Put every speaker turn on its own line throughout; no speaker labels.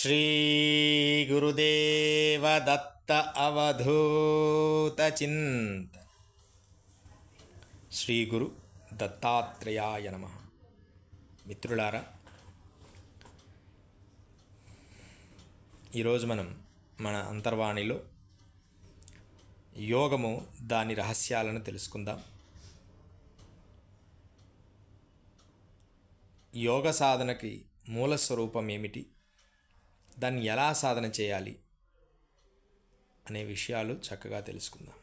శ్రీ గురుదేవ దత్త అవధూత చింత శ్రీ గురు దత్తాత్రేయాయ నమః. మిత్రులారా, ఈరోజు మనం మన అంతర్వాణిలో యోగము దాని రహస్యాలను తెలుసుకుందాం. యోగ సాధనకి మూల స్వరూపం ఏమిటి, దాన్ని ఎలా సాధన చేయాలి అనే విషయాలు చక్కగా తెలుసుకుందాం.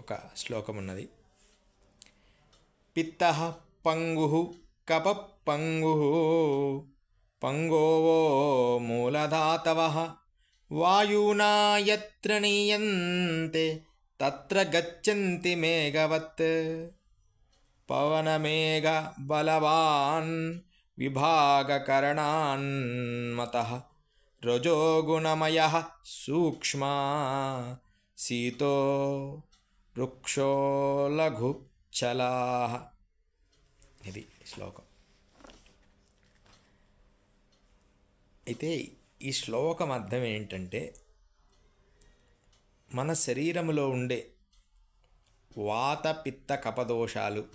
ఒక శ్లోకం ఉన్నది. పిత్తః పంగుః కపః పంగుః పంగోవో మూలధాతవః వాయునా యత్ర నీయంతే తత్ర గచ్చంతి మేఘవత్ పవనమేఘ బలవాన్ విభాగకరణాన్మతః రజోగుణమయః సూక్ష్మా శీతో వృక్షో లఘు చలాః. ఇది శ్లోకం. అయితే ఈ శ్లోకం అర్థం ఏంటంటే, మన శరీరములో ఉండే వాత పిత్త కపదోషాలు,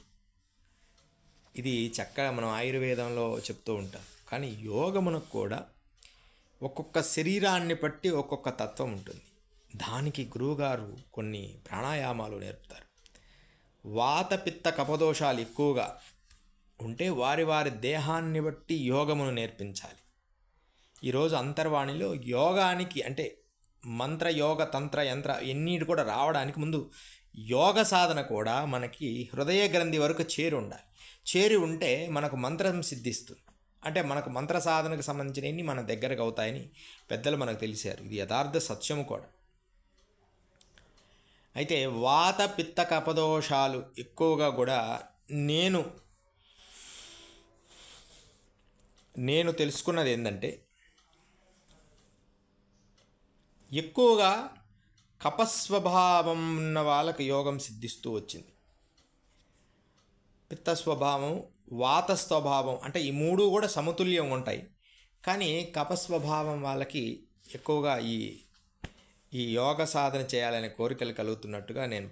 ఇది చక్కగా మనం ఆయుర్వేదంలో చెప్తూ ఉంటాం. కానీ యోగమునకు కూడా ఒక్కొక్క శరీరాన్ని బట్టి ఒక్కొక్క తత్వం ఉంటుంది. దానికి గురువుగారు కొన్ని ప్రాణాయామాలు నేర్పుతారు. వాత పిత్త కపదోషాలు ఎక్కువగా ఉంటే వారి వారి దేహాన్ని బట్టి యోగమును నేర్పించాలి. ఈరోజు అంతర్వాణిలో యోగానికి అంటే మంత్ర యోగ తంత్ర యంత్ర ఎన్నిటి కూడా రావడానికి ముందు యోగ సాధన కూడా మనకి హృదయ గ్రంథి వరకు చేరి ఉంటే మనకు మంత్రం సిద్ధిస్తుంది. అంటే మనకు మంత్ర సాధనకు సంబంధించినవి మన దగ్గరకు అవుతాయని పెద్దలు మనకు తెలిసారు. ఇది యథార్థ సత్యము కూడా. అయితే వాత పిత్త కపదోషాలు ఎక్కువగా కూడా నేను తెలుసుకున్నది ఏంటంటే, ఎక్కువగా కపస్వభావం ఉన్న వాళ్ళకి యోగం సిద్ధిస్తూ వచ్చింది. పిత్త స్వభావం, వాత స్వభావం అంటే ఈ మూడు కూడా సమతుల్యం ఉంటాయి. కానీ కపస్వభావం వాళ్ళకి ఎక్కువగా ఈ యోగ సాధన చేయాలనే కోరికలు కలుగుతున్నట్టుగా నేను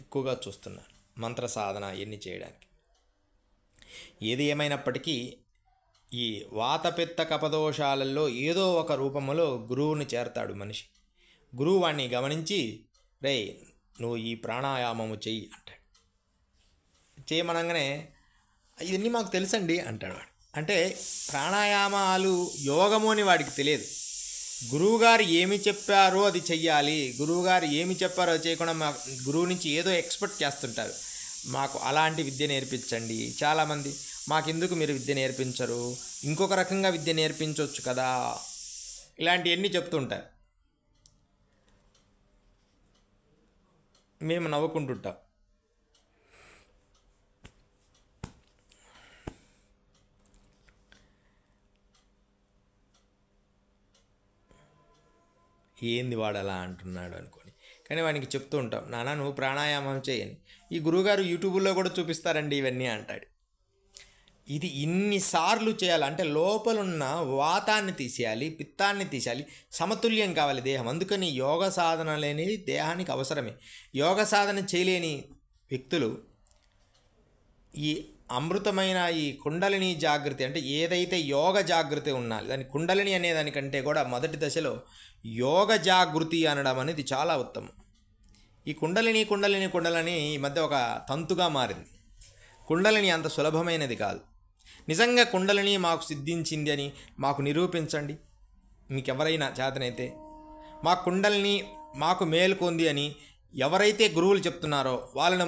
ఎక్కువగా చూస్తున్నాను. మంత్ర సాధన ఎన్ని చేయడానికి. ఏది ఏమైనప్పటికీ ఈ వాతపిత్త కపదోషాలలో ఏదో ఒక రూపంలో గురువుని చేరతాడు మనిషి. గురువు వాడిని గమనించి, రే నువ్వు ఈ ప్రాణాయామము చెయ్యి అంటాడు. చేయమనగానే ఇవన్నీ మాకు తెలుసండి అంటాడు వాడు. అంటే ప్రాణాయామాలు యోగము అని వాడికి తెలియదు. గురువుగారు ఏమి చెప్పారో అది చెయ్యాలి, గురువుగారు ఏమి చెప్పారో అది చేయకుండా గురువు నుంచి ఏదో ఎక్స్పెక్ట్ చేస్తుంటారు. మాకు అలాంటి విద్య నేర్పించండి. చాలామంది మాకెందుకు మీరు విద్య నేర్పించరు, ఇంకొక రకంగా విద్య నేర్పించవచ్చు కదా, ఇలాంటివన్నీ చెప్తుంటారు. మేము నవ్వుకుంటుంటాం. ఏంది వాడు అలా అంటున్నాడు అనుకోని. కానీ వానికి చెప్తూ ఉంటాం, నాన్న నువ్వు ప్రాణాయామం చేయని. ఈ గురువుగారు యూట్యూబ్లో కూడా చూపిస్తారండి ఇవన్నీ అంటాడు. ఇది ఇన్నిసార్లు చేయాలంటే లోపలున్న వాతాన్ని తీసేయాలి, పిత్తాన్ని తీసేయాలి, సమతుల్యం కావాలి దేహం. అందుకని యోగ సాధన లేనిది దేహానికి అవసరమే. యోగ సాధన చేయలేని వ్యక్తులు ఈ అమృతమైన ఈ కుండలిని జాగృతి అంటే ఏదైతే యోగ జాగృతి ఉండాలి, దాని కుండలిని అనేదానికంటే కూడా మొదటి దశలో యోగ జాగృతి అనడం అనేది చాలా ఉత్తమం. ఈ కుండలిని ఈ మధ్య ఒక తంతుగా మారింది. కుండలిని అంత సులభమైనది కాదు. నిజంగా కుండలిని మాకు సిద్ధించింది అని మాకు నిరూపించండి. మీకెవరైనా చేతనైతే మా కుండలిని మాకు మేలుకొంది అని ఎవరైతే గురువులు చెప్తున్నారో వాళ్ళను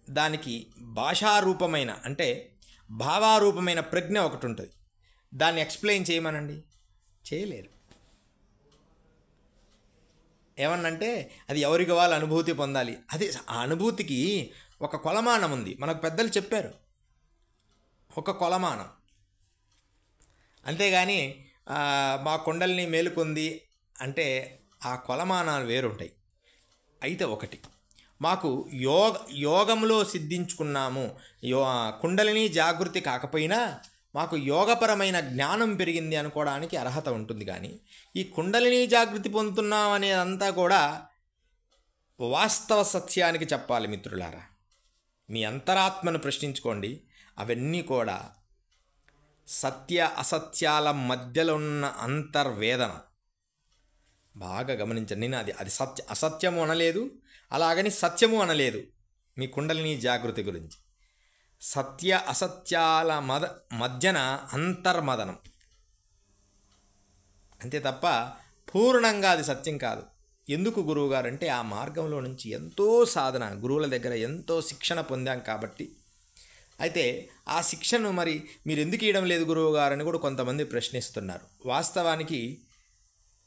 దానికి భాషారూపమైన అంటే భావారూపమైన ప్రజ్ఞ ఒకటి ఉంటుంది. దాన్ని ఎక్స్ప్లెయిన్ చేయమనండి, చేయలేరు. ఏమన్నంటే అది ఎవరికి వాళ్ళు అనుభూతి పొందాలి. అది ఆ అనుభూతికి ఒక కొలమానం ఉంది. మనకు పెద్దలు చెప్పారు, ఒక కొలమానం. అంతేగాని మా కుండలిని మేలుకొంది అంటే ఆ కొలమానాలు వేరుంటాయి. అయితే ఒకటి మాకు యోగంలో సిద్ధించుకున్నాము, కుండలిని జాగృతి కాకపోయినా మాకు యోగపరమైన జ్ఞానం పెరిగింది అనుకోవడానికి అర్హత ఉంటుంది. కానీ ఈ కుండలిని జాగృతి పొందుతున్నాం అనేదంతా కూడా వాస్తవ సత్యానికి చెప్పాలి మిత్రులారా. మీ అంతరాత్మను ప్రశ్నించుకోండి. అవన్నీ కూడా సత్య అసత్యాల మధ్యలో ఉన్న అంతర్వేదన. బాగా గమనించండి. నేను అది అసత్యము అనలేదు, అలాగని సత్యము అనలేదు. మీ కుండలిని జాగృతి గురించి సత్య అసత్యాల మధ్యన అంతర్మదనం అంతే తప్ప పూర్ణంగా అది సత్యం కాదు. ఎందుకు గురువుగారు అంటే ఆ మార్గంలో నుంచి ఎంతో సాధన, గురువుల దగ్గర ఎంతో శిక్షణ పొందాం కాబట్టి. అయితే ఆ శిక్షను మరి మీరు ఎందుకు ఇవ్వడం లేదు గురువుగారు అని కూడా కొంతమంది ప్రశ్నిస్తున్నారు. వాస్తవానికి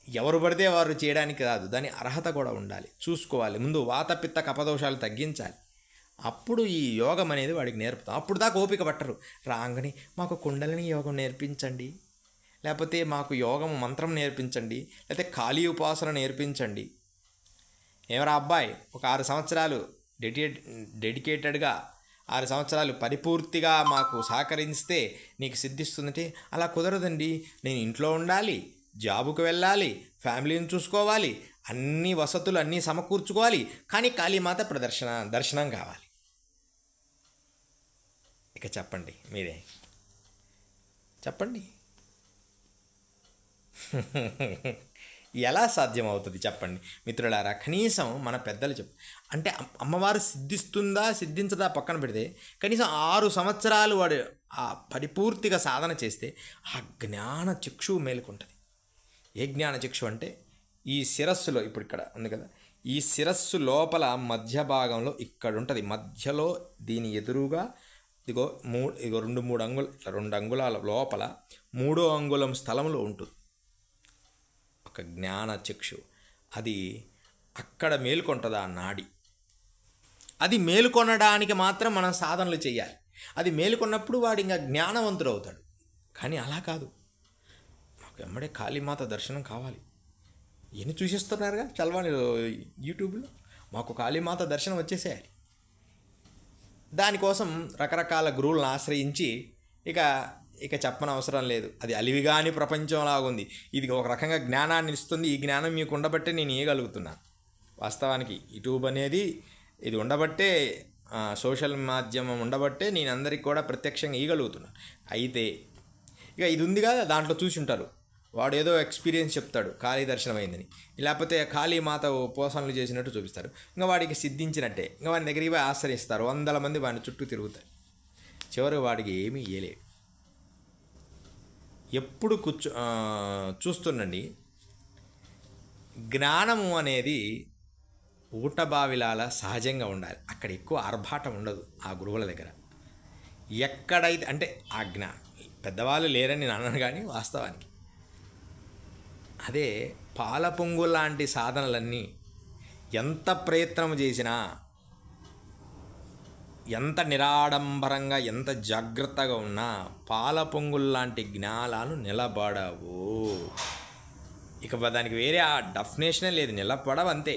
ఎవరు పడితే వారు చేయడానికి రాదు, దాని అర్హత కూడా ఉండాలి, చూసుకోవాలి. ముందు వాతపిత్త కపదోషాలు తగ్గించాలి, అప్పుడు ఈ యోగం అనేది వాడికి నేర్పుతాం. అప్పుడు దాకా ఓపిక పట్టరు. రాగానే మాకు కుండలిని యోగం నేర్పించండి, లేకపోతే మాకు యోగం మంత్రం నేర్పించండి, లేకపోతే ఖాళీ ఉపాసన నేర్పించండి. ఏమరా అబ్బాయి, ఒక 6 సంవత్సరాలు డెడికేటెడ్గా 6 సంవత్సరాలు పరిపూర్తిగా మాకు సహకరిస్తే నీకు సిద్ధిస్తుందంటే అలా కుదరదండి. నేను ఇంట్లో ఉండాలి, జాబుకు వెళ్ళాలి, ఫ్యామిలీని చూసుకోవాలి, అన్ని వసతులు అన్నీ సమకూర్చుకోవాలి, కానీ కాళీమాత దర్శనం కావాలి. ఇక చెప్పండి, మీరే చెప్పండి. ఎలా సాధ్యమవుతుంది చెప్పండి మిత్రులారా? కనీసం మన పెద్దలు అంటే అమ్మవారు సిద్ధిస్తుందా సిద్ధించదా పక్కన పెడితే కనీసం 6 సంవత్సరాలు వాడు ఆ పరిపూర్తిగా సాధన చేస్తే ఆ జ్ఞాన చక్షువు మేలుకుంటుంది. ఏ జ్ఞాన చక్షు అంటే ఈ శిరస్సులో, ఇప్పుడు ఇక్కడ ఉంది కదా, ఈ శిరస్సు లోపల మధ్య భాగంలో ఇక్కడ ఉంటుంది. మధ్యలో దీని ఎదురుగా ఇగో 2-3 అంగుళాలు, ఇట్లా 2 అంగుళాల లోపల 3వ అంగుళం స్థలంలో ఉంటుంది ఒక జ్ఞాన చక్షు. అది అక్కడ మేలుకొంటుంది ఆ నాడి. అది మేలుకొనడానికి మాత్రం మనం సాధనలు చేయాలి. అది మేలుకొన్నప్పుడు వాడు ఇంకా జ్ఞానవంతుడు అవుతాడు. కానీ అలా కాదు, మాకు ఎమ్మడే కాళీమాత దర్శనం కావాలి. ఎన్ని చూసిస్తున్నారుగా చలవాణి యూట్యూబ్లో, మాకు కాళీమాత దర్శనం వచ్చేసేయాలి. దానికోసం రకరకాల గురువులను ఆశ్రయించి ఇక చెప్పనవసరం లేదు. అది అలివిగాని ప్రపంచంలాగుంది. ఇది ఒక రకంగా జ్ఞానాన్ని ఇస్తుంది. ఈ జ్ఞానం మీకు ఉండబట్టే నేను ఇవ్వగలుగుతున్నాను. వాస్తవానికి యూట్యూబ్ అనేది ఇది ఉండబట్టే, సోషల్ మాధ్యమం ఉండబట్టే నేను అందరికీ కూడా ప్రత్యక్షంగా ఇవ్వగలుగుతున్నాను. అయితే ఇక ఇది ఉంది కదా, దాంట్లో చూసి ఉంటారు, వాడు ఏదో ఎక్స్పీరియన్స్ చెప్తాడు కాళీ దర్శనం అయిందని, లేకపోతే కాళీమాత ఉపాసనలు చేసినట్టు చూపిస్తారు. ఇంకా వాడికి సిద్ధించినట్టే. ఇంకా వాడి దగ్గరికి పోయి ఆశ్రయిస్తారు. 100 మంది వాడిని చుట్టూ తిరుగుతారు. చివరికి వాడికి ఏమీ ఇయ్యలేదు. ఎప్పుడు చూస్తుండండి, జ్ఞానము అనేది ఊటబావిలాల సహజంగా ఉండాలి. అక్కడ ఎక్కువ ఆర్భాటం ఉండదు ఆ గురువుల దగ్గర. ఎక్కడైతే అంటే పెద్దవాళ్ళు లేరని నేను అనను, కానీ వాస్తవానికి అదే పాల పొంగు లాంటి సాధనలన్నీ ఎంత ప్రయత్నం చేసినా, ఎంత నిరాడంబరంగా, ఎంత జాగ్రత్తగా ఉన్నా పాల పొంగుల్లాంటి జ్ఞానాలు నిలబడవు. ఇక దానికి వేరే ఆ డెఫినేషనే లేదు, నిలబడవు అంతే.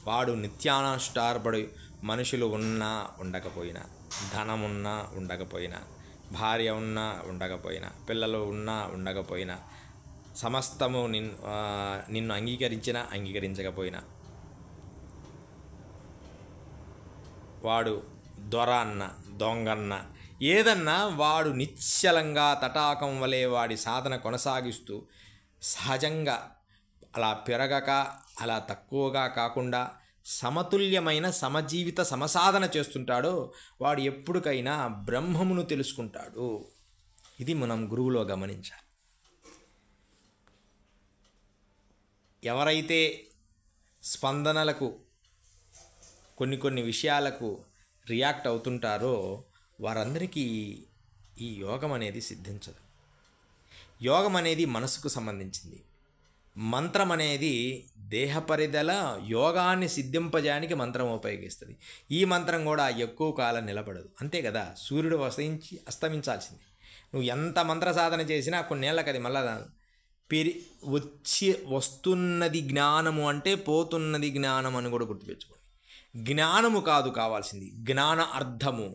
వాడు నిత్యానుష్ఠానపడి మనుషులు ఉన్నా ఉండకపోయినా, ధనం ఉన్నా ఉండకపోయినా, భార్య ఉన్నా ఉండకపోయినా, పిల్లలు ఉన్నా ఉండకపోయినా, సమస్తము నిన్ను అంగీకరించినా అంగీకరించకపోయినా, వాడు దొర అన్న దొంగన్న ఏదన్నా, వాడు నిశ్చలంగా తటాకం వలె వాడి సాధన కొనసాగిస్తూ సహజంగా అలా పెరగక అలా తక్కువగా కాకుండా సమతుల్యమైన సమజీవిత సమసాధన చేస్తుంటాడో వాడు ఎప్పటికైనా బ్రహ్మమును తెలుసుకుంటాడు. ఇది మనం గురువులో గమనించాలి. ఎవరైతే స్పందనలకు, కొన్ని విషయాలకు రియాక్ట్ అవుతుంటారో వారందరికీ ఈ యోగం అనేది సిద్ధించదు. యోగం అనేది మనసుకు సంబంధించింది. మంత్రం అనేది దేహపరిధల యోగాన్ని సిద్ధింపజేయడానికి మంత్రం ఉపయోగిస్తుంది. ఈ మంత్రం కూడా ఎక్కువ కాలం నిలబడదు, అంతే కదా. సూర్యుడు అస్తమించాల్సింది. నువ్వు ఎంత మంత్ర సాధన చేసినా కొన్నేళ్ళకి అది మళ్ళా వస్తున్నది జ్ఞానము అంటే పోతున్నది జ్ఞానం అని కూడా గుర్తుపెట్టుకోండి. జ్ఞానము కాదు కావాల్సింది, జ్ఞాన అర్థము.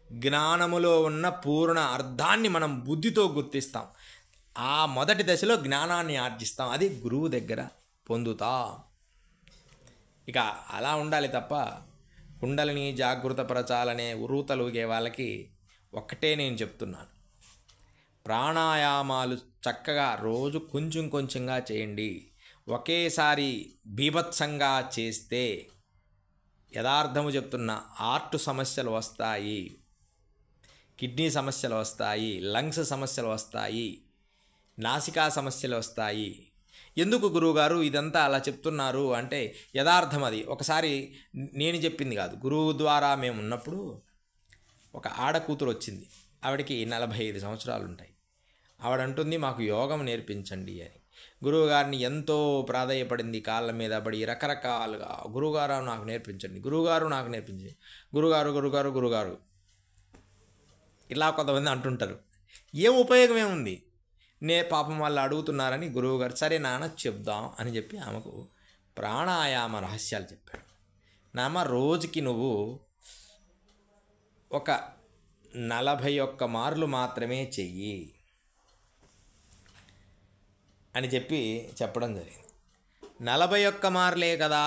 జ్ఞానములో ఉన్న పూర్ణ అర్థాన్ని మనం బుద్ధితో గుర్తిస్తాం. ఆ మొదటి దశలో జ్ఞానాన్ని ఆర్జిస్తాం, అది గురువు దగ్గర పొందుతాం. ఇక అలా ఉండాలి తప్ప కుండలిని జాగృతపరచాలనే ఉరూతలుగే వాళ్ళకి ఒక్కటే నేను చెప్తున్నాను, ప్రాణాయామాలు చక్కగా రోజు కొంచెం కొంచెంగా చేయండి. ఒకేసారి బీభత్సంగా చేస్తే యథార్థము చెప్తున్నా హార్ట్ సమస్యలు వస్తాయి, కిడ్నీ సమస్యలు వస్తాయి, లంగ్స్ సమస్యలు వస్తాయి, నాసికా సమస్యలు వస్తాయి. ఎందుకు గురువుగారు ఇదంతా అలా చెప్తున్నారు అంటే యథార్థం అది. ఒకసారి నేను చెప్పింది కాదు, గురువు ద్వారా మేము ఉన్నప్పుడు ఒక ఆడకూతురు వచ్చింది. ఆవిడకి 45 సంవత్సరాలు ఉంటాయి. ఆవిడ అంటుంది, మాకు యోగం నేర్పించండి అని. గురువుగారిని ఎంతో ప్రాధేయపడింది, కాళ్ళ మీద పడి రకరకాలుగా, గురువుగారు నాకు నేర్పించండి, గురువుగారు నాకు నేర్పించండి, గురుగారు గురుగారు గురుగారు ఇలా కొంతమంది అంటుంటారు. ఏం ఉపయోగం ఏముంది? పాపం వాళ్ళు అడుగుతున్నారని గురువుగారు సరే నాన్న చెప్దాం అని చెప్పి ఆమెకు ప్రాణాయామ రహస్యాలు చెప్పాడు. నాన్న రోజుకి నువ్వు ఒక 41 మార్లు మాత్రమే చెయ్యి అని చెప్పడం జరిగింది. 41 మార్లే కదా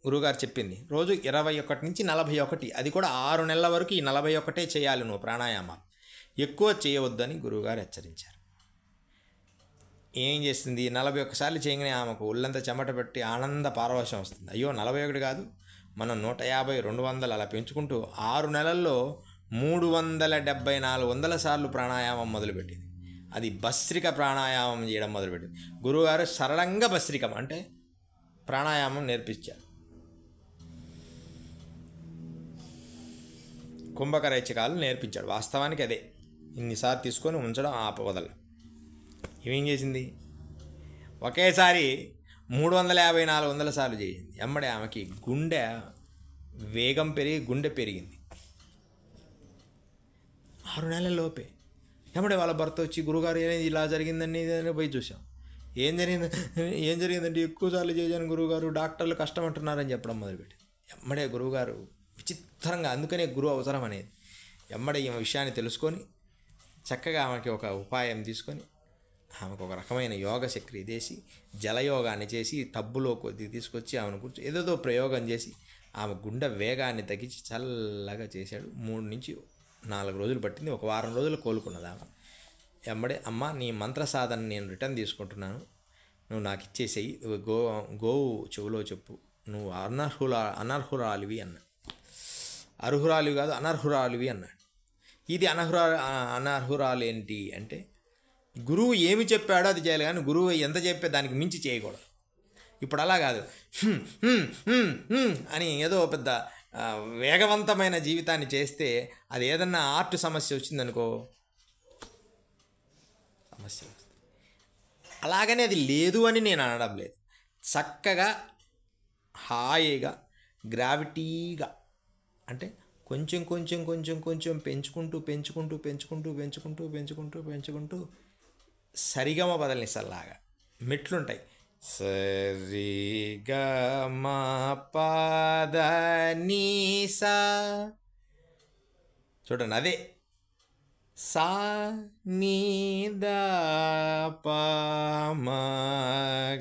గురువుగారు చెప్పింది, రోజు 21 నుంచి 41, అది కూడా 6 నెలల వరకు ఈ 41 చేయాలి నువ్వు ప్రాణాయామాలు, ఎక్కువ చేయవద్దని గురువుగారు హెచ్చరించారు. ఏం చేస్తుంది, 41 సార్లు చేయగానే ఆమెకు ఒళ్ళంతా చెమట పెట్టి ఆనంద పారవశం వస్తుంది. అయ్యో 41 కాదు, మనం 150, 200 అలా పెంచుకుంటూ 6 నెలల్లో 370-400 సార్లు ప్రాణాయామం మొదలుపెట్టింది. అది భస్త్రిక ప్రాణాయామం చేయడం మొదలుపెట్టింది. గురువుగారు సరళంగా భస్త్రికం అంటే ప్రాణాయామం నేర్పించారు. కుంభకరైచికాలు నేర్పించాడు. వాస్తవానికి అదే, ఇన్నిసార్లు తీసుకొని ఉంచడం ఆపవదల. ఏమేం చేసింది, ఒకేసారి 350-400 సార్లు చేసింది. ఎమ్మడే ఆమెకి గుండె వేగం పెరిగి గుండె పెరిగింది 6 నెలల్లోపే. ఎమ్మడే వాళ్ళ భర్త వచ్చి, గురుగారు ఏమైంది, ఇలా జరిగిందండి అని పోయి చూసాం. ఏం జరిగిందంటే ఎక్కువ సార్లు చేశాను గురువుగారు, డాక్టర్లు కష్టం అంటున్నారని చెప్పడం మొదలుపెట్టి ఎమ్మడే గురువుగారు విచిత్రంగా, అందుకనే గురువు అవసరం అనేది, ఎమ్మడే ఈ విషయాన్ని తెలుసుకొని చక్కగా ఆమెకి ఒక ఉపాయం తీసుకొని ఆమెకు ఒక రకమైన యోగ చక్రి చేసి జలయోగాన్ని చేసి టబ్బులో కొద్దిగా తీసుకొచ్చి ఆమెను కూర్చో ఏదేదో ప్రయోగం చేసి ఆమె గుండె వేగాన్ని తగ్గించి చల్లగా చేశాడు. 3 నుంచి 4 రోజులు పట్టింది. ఒక వారం రోజులు కోలుకున్నది ఆమె. ఎమ్మడే, అమ్మ నీ మంత్ర సాధన నేను రిటర్న్ తీసుకుంటున్నాను, నువ్వు నాకు ఇచ్చేసేయి, గోవు చెవులో చెప్పు, నువ్వు అనర్హురాలివి అన్నాడు. అర్హురాలివి కాదు అనర్హురాలివి అన్నాడు. ఇది అనర్హురాలు ఏంటి అంటే, గురువు ఏమి చెప్పాడో అది చేయాలి, కానీ గురువు ఎంత చెప్పే దానికి మించి చేయకూడదు. ఇప్పుడు అలా కాదు, అని ఏదో పెద్ద వేగవంతమైన జీవితాన్ని చేస్తే అది ఏదన్నా ఆర్ట్ సమస్య వచ్చిందనుకో, సమస్య వస్తుంది. అలాగనే అది లేదు అని నేను అనడం లేదు. చక్కగా హాయిగా గ్రావిటీగా అంటే కొంచెం కొంచెం కొంచెం కొంచెం పెంచుకుంటూ సరిగమ బదలని సల్లాగా మెట్లుంటాయి. సరిగమ పద నీ సా, చూడండి అదే సా నీ ద ప మ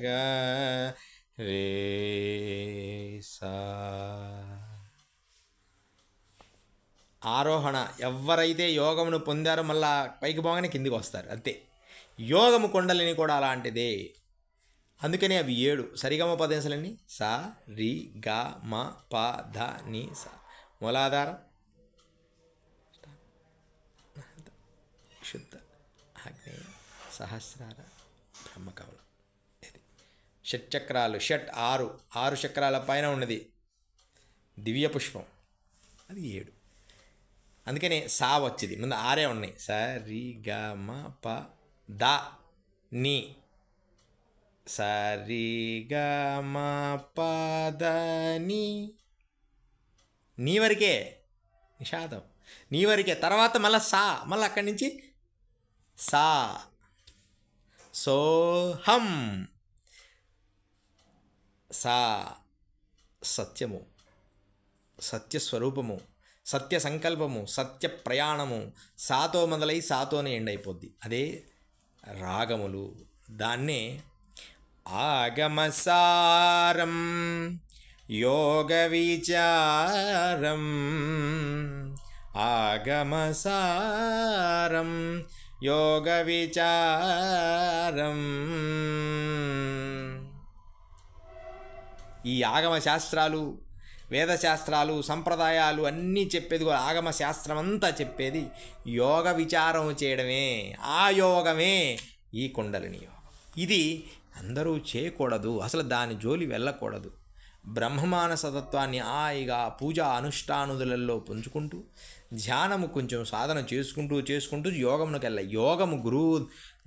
గ రే సా. ఆరోహణ ఎవరైతే యోగమును పొందారో మళ్ళా పైకి పోగానే కిందికి వస్తారు అంతే. యోగము కొండలిని కూడా అలాంటిదే. అందుకనే అవి 7 సరిగమ పదేశాలన్నీ సా రి గ మ ప ధ ని సా. మూలాధారం, శుద్ధ ఆగ్నేయ సహస్రార బ్రహ్మకమలం. ఇది షట్చక్రాలు, 6 చక్రాల పైన ఉన్నది దివ్య పుష్పం, అది 7. అందుకనే సా వచ్చింది, ముందు 6 ఉన్నాయి. స రి గ మ ప ద ని, స రి గ మ ప ద ని, నీ వరకే నిషాదం, నీ వరకే. తర్వాత మళ్ళీ సా, మళ్ళీ అక్కడి నుంచి సా సోహం, సా సత్యము, సత్యస్వరూపము, సత్య సంకల్పము, సత్య ప్రయాణము, సాతో మొదలై సాతోనే ఎండ్ అయిపోద్ది. అదే రాగములు. దాన్నే ఆగమసారం యోగ విచారం, ఆగమసారం యోగ విచారం. ఈ ఆగమ శాస్త్రాలు, వేదశాస్త్రాలు, సంప్రదాయాలు అన్నీ చెప్పేది కూడా, ఆగమ శాస్త్రం అంతా చెప్పేది యోగ విచారం చేయడమే. ఆ యోగమే ఈ కుండలిని యోగం. ఇది అందరూ చేయకూడదు, అసలు దాని జోలి వెళ్ళకూడదు. బ్రహ్మమానసతత్వాన్ని హాయిగా పూజా అనుష్ఠానుదులలో పుంజుకుంటూ, ధ్యానము కొంచెం సాధన చేసుకుంటూ యోగమునకు వెళ్ళాలి. యోగము గురువు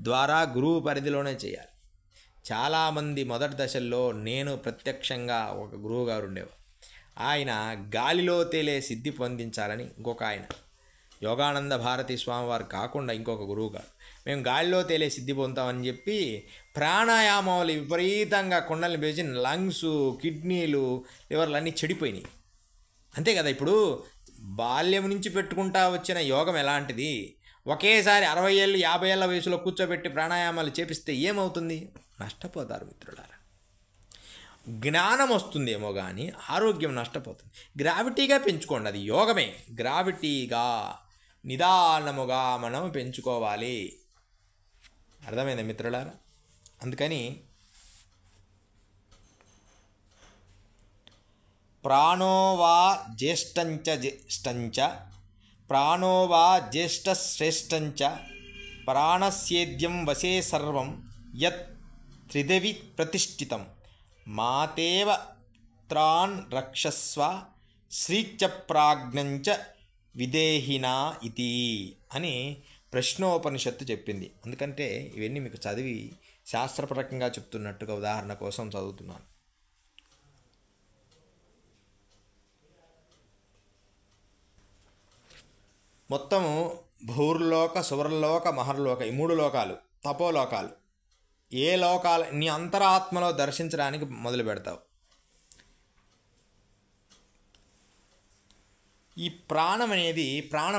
ద్వారా, గురువు పరిధిలోనే చేయాలి. చాలామంది మొదటి దశల్లో నేను ప్రత్యక్షంగా ఒక గురువు గారు ఉండేవారు. ఆయన గాలిలో తేలే సిద్ధి పొందించాలని ఇంకొక ఆయన, యోగానంద భారతి స్వామివారు కాకుండా ఇంకొక గురువు గారు, మేము గాలిలో తేలే సిద్ధి పొందుతామని చెప్పి ప్రాణాయామాలు విపరీతంగా కుండల్ని పేసి లంగ్స్, కిడ్నీలు, లివర్లు అన్నీ చెడిపోయినాయి. అంతే కదా. ఇప్పుడు బాల్యం నుంచి పెట్టుకుంటా వచ్చిన యోగం ఎలాంటిది? ఒకేసారి 60 ఏళ్ళు 50 ఏళ్ళ వయసులో కూర్చోబెట్టి ప్రాణాయామాలు చేపిస్తే ఏమవుతుంది? నష్టపోతారు మిత్రులారా. జ్ఞానం వస్తుందేమో కానీ ఆరోగ్యం నష్టపోతుంది. గ్రావిటీగా పెంచుకోండి, అది యోగమే. గ్రావిటీగా నిదానముగా మనం పెంచుకోవాలి. అర్థమైందా మిత్రులారా? అందుకని ప్రాణో వా జ్యేష్టంచ ప్రాణో వా జ్యేష్ఠశ్రేష్టంచ ప్రాణస్యేద్యం వశే సర్వం యత్ త్రిదవి ప్రతిష్ఠితం మాతేవ త్రాన్ రక్షస్వ శ్రీచ ప్రాజ్ఞంచ విదేహినా ఇతి అని ప్రశ్నోపనిషత్తు చెప్పింది. ఎందుకంటే ఇవన్నీ మీకు చదివి శాస్త్రపరంగా చెప్తున్నట్టుగా ఉదాహరణ కోసం చదువుతున్నాను. మొత్తము భూర్లోక, సువర్లోక, మహర్లోక, ఈ 3 లోకాలు, తపోలోకాలు. ఏ లోకాలు నీ అంతరాత్మలో దర్శించడానికి మొదలు పెడతావు. ఈ ప్రాణం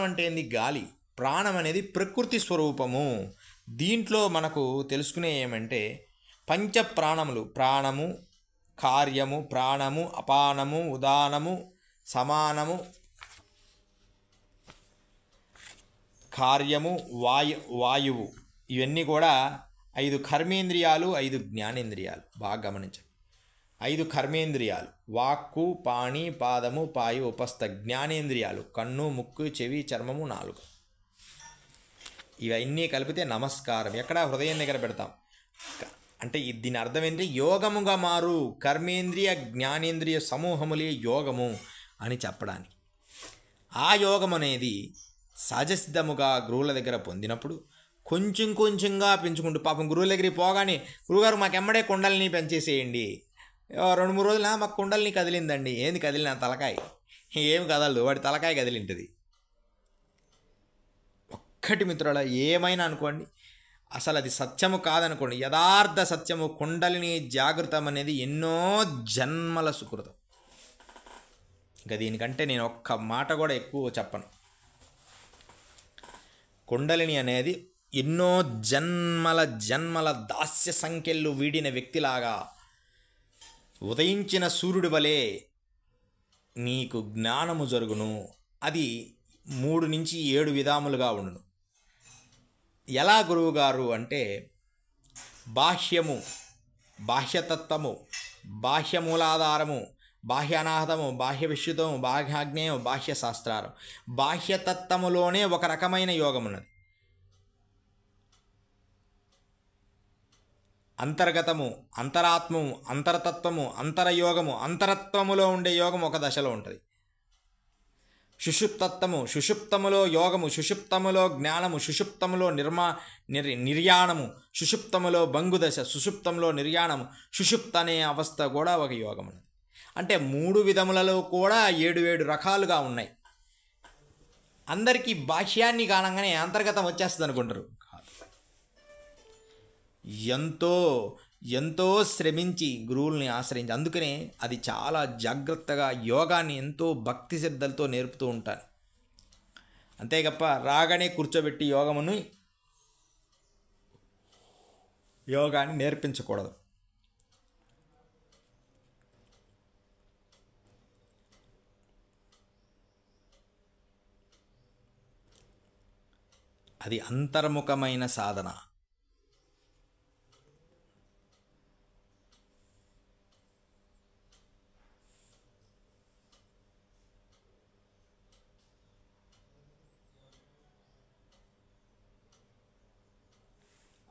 అంటే ఏంది? గాలి. ప్రాణం అనేది ప్రకృతి స్వరూపము. దీంట్లో మనకు తెలుసుకునే ఏమంటే పంచ ప్రాణములు: ప్రాణము, కార్యము, ప్రాణము, అపానము, ఉదానము, సమానము, కార్యము, వాయువు. ఇవన్నీ కూడా 5 కర్మేంద్రియాలు, 5 జ్ఞానేంద్రియాలు. బాగా గమనించండి. 5 కర్మేంద్రియాలు: వాక్కు, పాణి, పాదము, పాయు, ఉపస్థ. జ్ఞానేంద్రియాలు: కన్ను, ముక్కు, చెవి, చర్మము, నాలుక. ఇవన్నీ కలిపితే నమస్కారం. ఎక్కడ? హృదయం దగ్గర పెడతాం. అంటే దీని అర్థం ఏంటి? యోగముగా మారు. కర్మేంద్రియ, జ్ఞానేంద్రియ సమూహములే యోగము అని చెప్పడానికి. ఆ యోగం అనేది సహజసిద్ధముగా గురువుల దగ్గర పొందినప్పుడు కొంచెం కొంచెంగా పెంచుకుంటూ, పాపం గురువుల దగ్గరికి పోగానే గురువుగారు మాకు ఎమ్మడే కుండలిని పెంచేసేయండి, 2-3 రోజులు మాకు కుండలిని కదిలిందండి. ఏంది కదిలిన? తలకాయ. ఏమి కదలదు, వాడి తలకాయ కదిలింటుంది. ఒక్కటి మిత్రుల, ఏమైనా అనుకోండి, అసలు అది సత్యము కాదనుకోండి, యథార్థ సత్యము కుండలిని జాగృతం అనేది ఎన్నో జన్మల సుకృతం. ఇంకా దీనికంటే నేను ఒక్క మాట కూడా ఎక్కువ చెప్పను. కుండలిని అనేది ఎన్నో జన్మల దాస్య సంఖ్యలు వీడిన వ్యక్తిలాగా ఉదయించిన సూర్యుడి వలె నీకు జ్ఞానము జరుగును. అది 3 నుంచి 7 విధాములుగా ఉండును. ఎలా గురువుగారు అంటే బాహ్యము, బాహ్యతత్వము, బాహ్యమూలాధారము, బాహ్య అనాహతము, బాహ్య విశుద్ధము, బాహ్యాజ్ఞేయం, బాహ్య శాస్త్రారం. బాహ్యతత్వములోనే ఒక రకమైన యోగం ఉన్నది. అంతర్గతము, అంతరాత్మము, అంతరతత్వము, అంతరయోగము, అంతరత్వములో ఉండే యోగం ఒక దశలో ఉంటుంది. సుషుప్తత్వము, సుషుప్తములో యోగము, సుషుప్తములో జ్ఞానము, సుషుప్తములో నిర్యాణము, సుషుప్తములో భంగుదశ, సుషుప్తంలో నిర్యాణము, సుషుప్త అనే అవస్థ కూడా ఒక యోగం ఉన్నది. అంటే 3 విధములలో కూడా 7 రకాలుగా ఉన్నాయి. అందరికీ బాహ్యాన్ని కానంగానే అంతర్గతం వచ్చేస్తుంది అనుకుంటారు. కాదు. ఎంతో ఎంతో శ్రమించి గురువుల్ని ఆశ్రయించి, అందుకనే అది చాలా జాగ్రత్తగా యోగాన్ని ఎంతో భక్తి శ్రద్ధలతో నేర్పుతూ ఉంటాను. అంతేగప్ప రాగానే కూర్చోబెట్టి యోగాన్ని నేర్పించకూడదు. అది అంతర్ముఖమైన సాధన.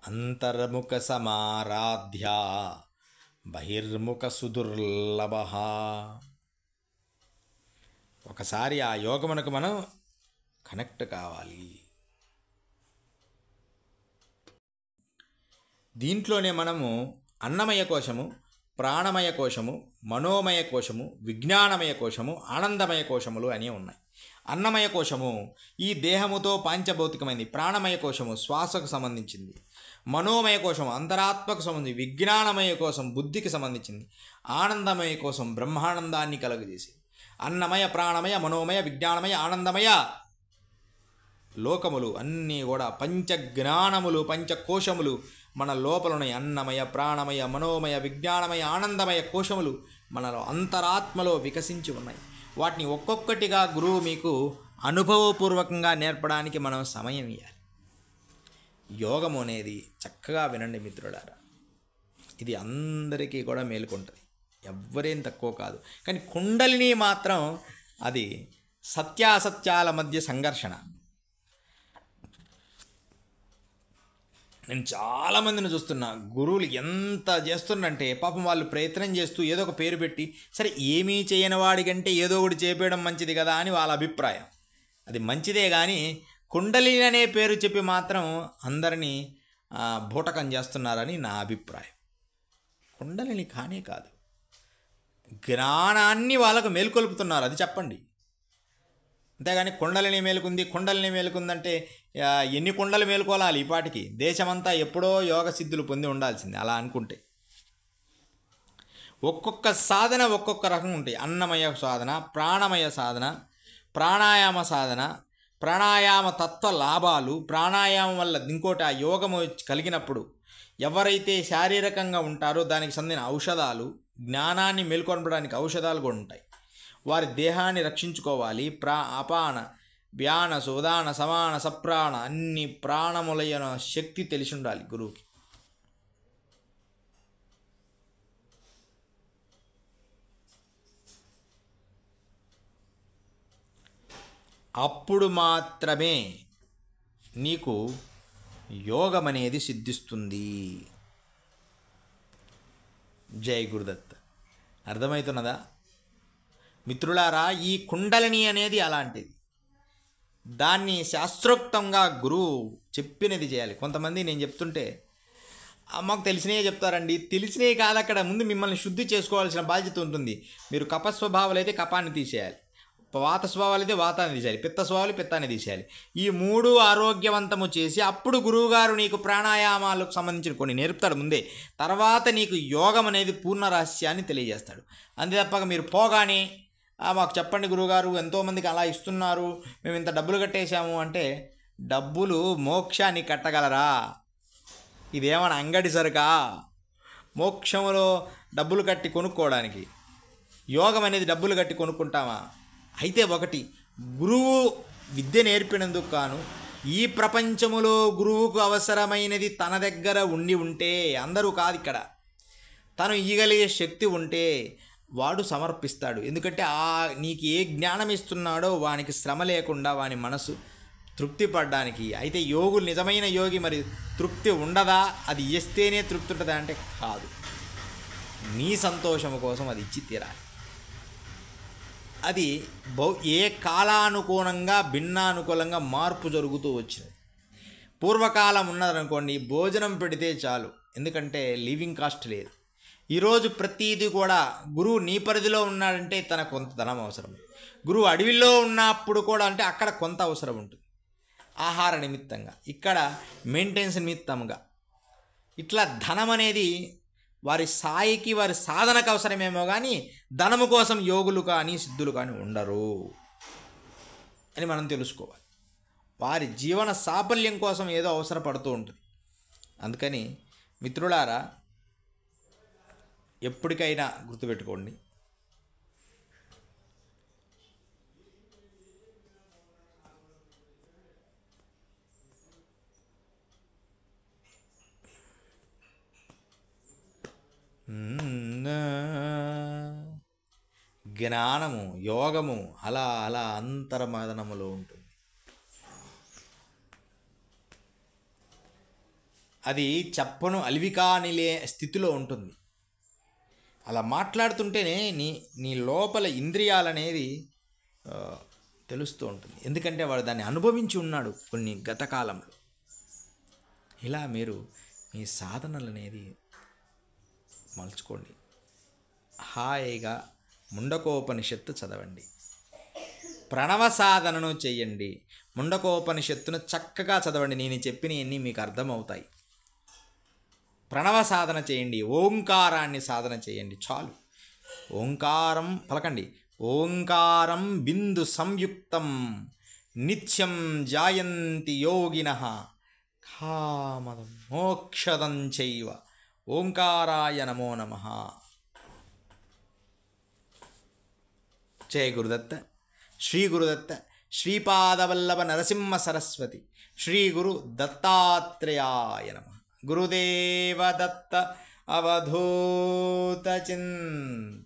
అంతర్ముఖ సమారాధ్య బహిర్ముఖ సుదుర్లభ. ఒకసారి ఆ యోగమునకు మనం కనెక్ట్ కావాలి. దీంట్లోనే మనము అన్నమయ కోశము, ప్రాణమయ కోశము, మనోమయ కోశము, విజ్ఞానమయ కోశము, ఆనందమయ కోశములు అని ఉన్నాయి. అన్నమయ కోశము ఈ దేహముతో పాంచభౌతికమైంది. ప్రాణమయ కోశము శ్వాసకు సంబంధించింది. మనోమయ కోశం అంతరాత్మకు సంబంధించి. విజ్ఞానమయ కోశం బుద్ధికి సంబంధించింది. ఆనందమయ కోశం బ్రహ్మానందాన్ని కలుగజేసింది. అన్నమయ, ప్రాణమయ, మనోమయ, విజ్ఞానమయ, ఆనందమయ లోకములు అన్నీ కూడా పంచజ్ఞానములు, పంచకోశములు మన లోపలనే. అన్నమయ, ప్రాణమయ, మనోమయ, విజ్ఞానమయ, ఆనందమయ కోశములు మనలో అంతరాత్మలో వికసించి ఉన్నాయి. వాటిని ఒక్కొక్కటిగా గురువు మీకు అనుభవపూర్వకంగా నేర్పడానికి మనం సమయం ఇవ్వాలి. యోగము అనేది చక్కగా వినండి మిత్రులారా, ఇది అందరికీ కూడా మేలుకుంటుంది, ఎవ్వరేం తక్కువ కాదు. కానీ కుండలిని మాత్రం అది సత్యాసత్యాల మధ్య సంఘర్షణ. నేను చాలామందిని చూస్తున్నా, గురువులు ఎంత చేస్తున్నారంటే పాపం వాళ్ళు ప్రయత్నం చేస్తూ ఏదో ఒక పేరు పెట్టి, సరే ఏమీ చేయని వాడికంటే ఏదో ఒకటి చేపేయడం మంచిది కదా అని వాళ్ళ అభిప్రాయం. అది మంచిదే కానీ కుండలిని అనే పేరు చెప్పి మాత్రం అందరినీ బూటకం చేస్తున్నారని నా అభిప్రాయం. కుండలిని కానే కాదు, జ్ఞానాన్ని వాళ్ళకు మేల్కొల్పుతున్నారు, అది చెప్పండి. అంతేగాని కుండలిని మేలుకుందంటే ఎన్ని కుండలు మేలుకోవాలి ఈ పాటికి? దేశమంతా ఎప్పుడో యోగ సిద్ధులు పొంది ఉండాల్సింది అలా అనుకుంటే. ఒక్కొక్క సాధన ఒక్కొక్క రకం ఉంటాయి. అన్నమయ సాధన, ప్రాణమయ సాధన, ప్రాణాయామ సాధన, ప్రాణాయామ తత్వ లాభాలు, ప్రాణాయామం వల్ల ఇంకోటి ఆ యోగము కలిగినప్పుడు ఎవరైతే శారీరకంగా ఉంటారో దానికి సంబంధించిన ఔషధాలు, జ్ఞానాన్ని మేల్కొనడానికి ఔషధాలు కూడా ఉంటాయి. వారి దేహాన్ని రక్షించుకోవాలి. అపాన, వ్యాన, సుదాన, సమాన, సప్రాణ అన్ని ప్రాణములైన శక్తి తెలిసి ఉండాలి గురువుకి. అప్పుడు మాత్రమే నీకు యోగం అనేది సిద్ధిస్తుంది. జై గురుదత్. అర్థమవుతున్నదా మిత్రులారా? ఈ కుండలిని అనేది అలాంటిది. దాన్ని శాస్త్రోక్తంగా గురువు చెప్పినది చేయాలి. కొంతమంది నేను చెప్తుంటే మాకు తెలిసినవి చెప్తారండి. తెలిసినవి కాదు, అక్కడ ముందు మిమ్మల్ని శుద్ధి చేసుకోవాల్సిన బాధ్యత ఉంటుంది. మీరు కపస్వభావాలు అయితే కపాన్ని తీసేయాలి, వాత స్వభావాలు అయితే వాతాన్ని తీసేయాలి, పిత్త స్వభావాలు పిత్తాన్ని తీసేయాలి. ఈ మూడు ఆరోగ్యవంతము చేసి అప్పుడు గురువుగారు నీకు ప్రాణాయామాలకు సంబంధించిన కొన్ని నేర్పుతాడు ముందే. తర్వాత నీకు యోగం అనేది పూర్ణ రహస్యాన్ని తెలియజేస్తాడు. అంతే తప్పక మీరు పోగానే మాకు చెప్పండి గురువుగారు, ఎంతోమందికి అలా ఇస్తున్నారు, మేము ఇంత డబ్బులు కట్టేశాము అంటే, డబ్బులు మోక్షాన్ని కట్టగలరా? ఇదేమన్నా అంగడి సరుకా? మోక్షంలో డబ్బులు కట్టి కొనుక్కోవడానికి? యోగం అనేది డబ్బులు కట్టి కొనుక్కుంటామా? అయితే ఒకటి, గురువు విద్య నేర్పినందుకు కాను ఈ ప్రపంచములో గురువుకు అవసరమైనది తన దగ్గర ఉంటే, అందరూ కాదు ఇక్కడ, తను ఇయ్యగలిగే శక్తి ఉంటే వాడు సమర్పిస్తాడు. ఎందుకంటే నీకు ఏ జ్ఞానం ఇస్తున్నాడో వానికి శ్రమ లేకుండా వాని మనసు తృప్తి పడడానికి. అయితే యోగులు, నిజమైన యోగి మరి తృప్తి ఉండదా? అది ఇస్తేనే తృప్తి ఉంటుందా అంటే కాదు, నీ సంతోషం కోసం అది ఇచ్చి తీరాలి. అది ఏ కాలానుగుణంగా భిన్నానుకూలంగా మార్పు జరుగుతూ వచ్చినది. పూర్వకాలం ఉన్నదనుకోండి, భోజనం పెడితే చాలు, ఎందుకంటే లివింగ్ కాస్ట్ లేదు. ఈరోజు ప్రతీది కూడా గురువు నీ పరిధిలో ఉన్నాడంటే తనకు కొంత ధనం అవసరం. గురువు అడవిలో ఉన్నప్పుడు కూడా అంటే అక్కడ కొంత అవసరం ఉంటుంది, ఆహార నిమిత్తంగా, ఇక్కడ మెయింటెనెన్స్ నిమిత్తంగా. ఇట్లా ధనం అనేది వారి స్థాయికి వారి సాధనకు అవసరమేమో కానీ ధనము కోసం యోగులు కానీ సిద్ధులు కానీ ఉండరు అని మనం తెలుసుకోవాలి. వారి జీవన సాఫల్యం కోసం ఏదో అవసరపడుతూ ఉంటుంది. అందుకని మిత్రులారా, ఎప్పటికైనా గుర్తుపెట్టుకోండి, జ్ఞానము యోగము అలా అలా అంతర్మదనములో ఉంటుంది. అది చెప్పను అలివికానిలే స్థితిలో ఉంటుంది. అలా మాట్లాడుతుంటేనే నీ లోపల ఇంద్రియాలనేది తెలుస్తూ ఉంటుంది. ఎందుకంటే వాడు దాన్ని అనుభవించి ఉన్నాడు కొన్ని గత కాలంలో. ఇలా మీరు మీ సాధనలు అనేది మలుచుకోండి. హాయిగా ముండకోపనిషత్తు చదవండి, ప్రణవ సాధనను చెయ్యండి, ముండకోపనిషత్తును చక్కగా చదవండి. నేను చెప్పినవన్నీ మీకు అర్థమవుతాయి. ప్రణవ సాధన చేయండి, ఓంకారాన్ని సాధన చేయండి, చాలు. ఓంకారం పలకండి. ఓంకారం బిందు సంయుక్తం నిత్యం జాయంతి యోగినః కామదం మోక్షదం చైవ ఓంకారాయ నమో నమః. జయ గురుదత్త. శ్రీ గురుదత్త. శ్రీపాదవల్లభ నరసింహ సరస్వతి. శ్రీ గురు దత్తాత్రేయాయ నమః. గురుదేవ దత్త అవధూత చింత.